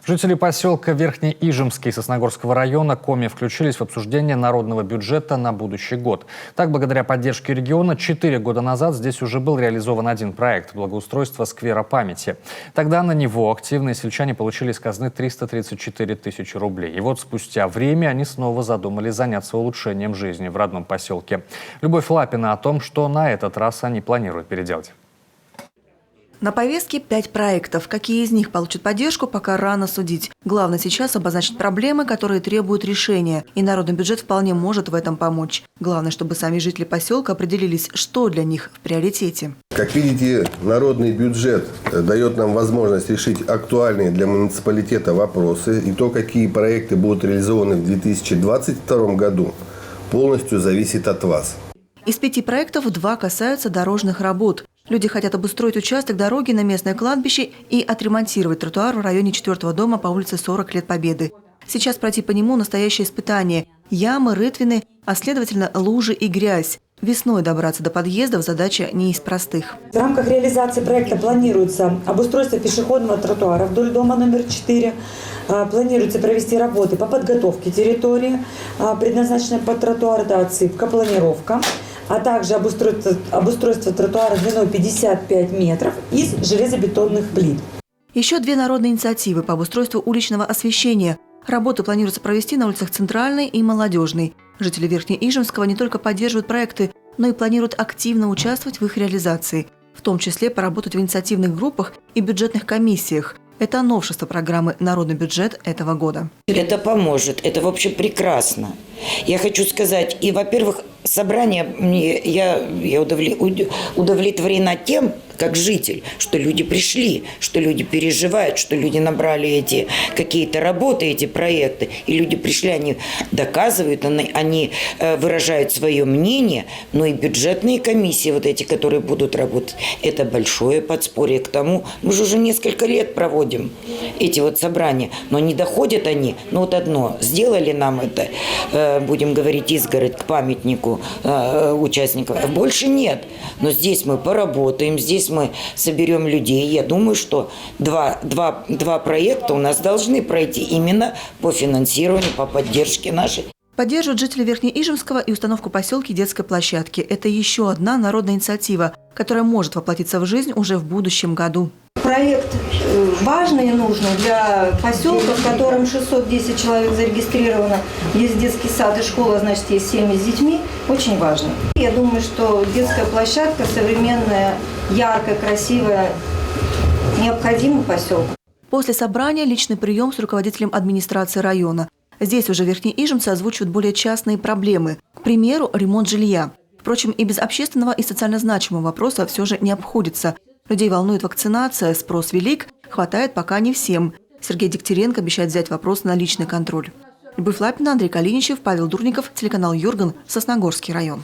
Жители поселка Верхнеижемский Сосногорского района Коми включились в обсуждение народного бюджета на будущий год. Так, благодаря поддержке региона, 4 года назад здесь уже был реализован один проект – благоустройство сквера памяти. Тогда на него активные сельчане получили из казны 334 тысячи рублей. И вот спустя время они снова задумали заняться улучшением жизни в родном поселке. Любовь Лапина о том, что на этот раз они планируют переделать. На повестке 5 проектов. Какие из них получат поддержку, пока рано судить. Главное сейчас обозначить проблемы, которые требуют решения. И народный бюджет вполне может в этом помочь. Главное, чтобы сами жители поселка определились, что для них в приоритете. Как видите, народный бюджет дает нам возможность решить актуальные для муниципалитета вопросы. И то, какие проекты будут реализованы в 2022 году, полностью зависит от вас. Из 5 проектов 2 касаются дорожных работ. Люди хотят обустроить участок дороги на местное кладбище и отремонтировать тротуар в районе 4-го дома по улице 40 лет Победы. Сейчас пройти по нему настоящее испытание. Ямы, рытвины, а следовательно лужи и грязь. Весной добраться до подъездов задача не из простых. В рамках реализации проекта планируется обустройство пешеходного тротуара вдоль дома номер 4. Планируется провести работы по подготовке территории, предназначенной под тротуар, это отсыпка, планировка, а также обустройство тротуара длиной 55 метров из железобетонных плит. Еще 2 народные инициативы по обустройству уличного освещения. Работы планируется провести на улицах Центральной и Молодежной. Жители Верхнеижемского не только поддерживают проекты, но и планируют активно участвовать в их реализации, в том числе поработать в инициативных группах и бюджетных комиссиях. Это новшество программы «Народный бюджет» этого года. Это поможет, это вообще прекрасно. Я хочу сказать, и, во-первых, собрание, я удовлетворена тем, как житель, что люди пришли, что люди переживают, что люди набрали эти какие-то работы, эти проекты, и люди пришли, они доказывают, они выражают свое мнение, но и бюджетные комиссии, вот эти, которые будут работать, это большое подспорье к тому, мы же уже несколько лет проводим эти вот собрания, но не доходят они, но вот одно, сделали нам это, будем говорить, изгородь к памятнику участников, больше нет, но здесь мы поработаем, здесь мы соберем людей. Я думаю, что два проекта у нас должны пройти именно по финансированию, по поддержке нашей. Поддерживают жители Верхнеижемского и установку в поселке детской площадки. Это еще одна народная инициатива, которая может воплотиться в жизнь уже в будущем году. Проект важный и нужный для поселка, в котором 610 человек зарегистрировано. Есть детский сад и школа, значит, есть семьи с детьми. Очень важно. Я думаю, что детская площадка современная, яркая, красивая, необходима поселку. После собрания личный прием с руководителем администрации района. Здесь уже верхнеижемцы озвучивают более частные проблемы. К примеру, ремонт жилья. Впрочем, и без общественного и социально значимого вопроса все же не обходится. Людей волнует вакцинация, спрос велик, хватает пока не всем. Сергей Дегтяренко обещает взять вопрос на личный контроль. Любовь Лапина, Андрей Калиничев, Павел Дурников, телеканал Юрган, Сосногорский район.